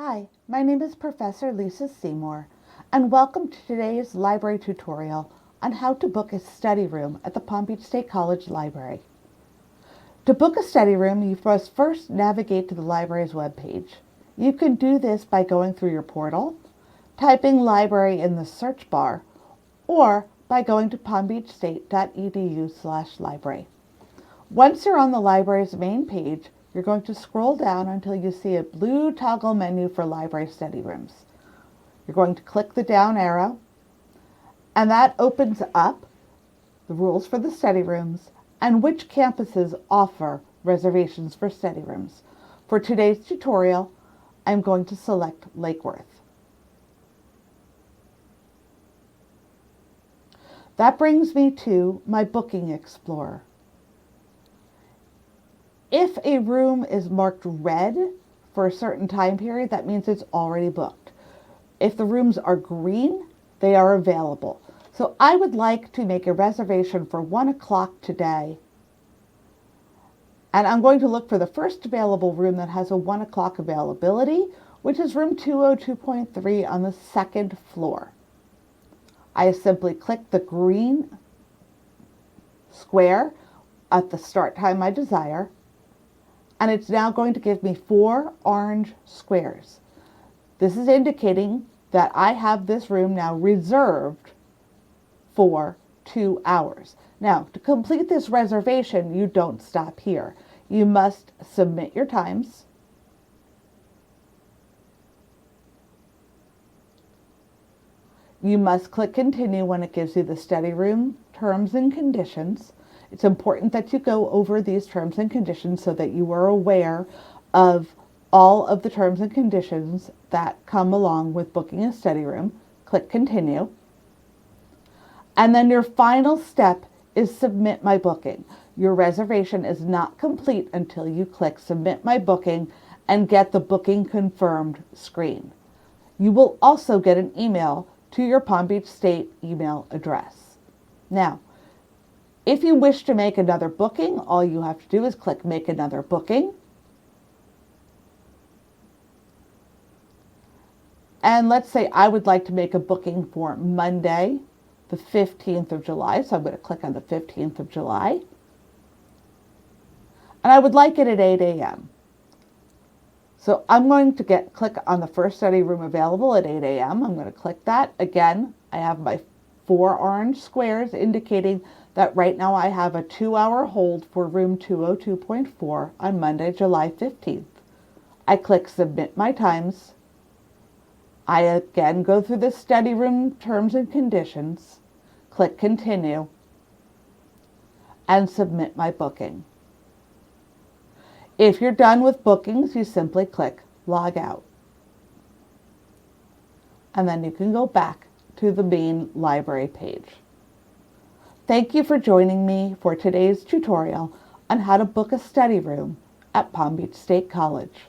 Hi, my name is Professor Lisa Seymour, and welcome to today's library tutorial on how to book a study room at the Palm Beach State College Library. To book a study room, you must first navigate to the library's webpage. You can do this by going through your portal, typing library in the search bar, or by going to palmbeachstate.edu/library. Once you're on the library's main page, you're going to scroll down until you see a blue toggle menu for library study rooms. You're going to click the down arrow, and that opens up the rules for the study rooms and which campuses offer reservations for study rooms. For today's tutorial, I'm going to select Lake Worth. That brings me to my Booking Explorer. If a room is marked red for a certain time period, that means it's already booked. If the rooms are green, they are available. So I would like to make a reservation for 1 o'clock today. And I'm going to look for the first available room that has a 1 o'clock availability, which is room 202.3 on the second floor. I simply click the green square at the start time I desire, and it's now going to give me 4 orange squares. This is indicating that I have this room now reserved for 2 hours. Now, to complete this reservation, you don't stop here. You must submit your times. You must click continue when it gives you the study room terms and conditions. It's important that you go over these terms and conditions so that you are aware of all of the terms and conditions that come along with booking a study room. Click continue. And then your final step is submit my booking. Your reservation is not complete until you click submit my booking and get the booking confirmed screen. You will also get an email to your Palm Beach State email address. Now, if you wish to make another booking, all you have to do is click make another booking. And let's say I would like to make a booking for Monday, the 15th of July. So I'm going to click on the 15th of July. And I would like it at 8 a.m. So I'm going to click on the first study room available at 8 a.m. I'm going to click that. Again, I have my 4 orange squares indicating that right now I have a 2-hour hold for room 202.4 on Monday, July 15th. I click submit my times. I again go through the study room terms and conditions, click continue, and submit my booking. If you're done with bookings, you simply click log out. And then you can go back to the main library page. Thank you for joining me for today's tutorial on how to book a study room at Palm Beach State College.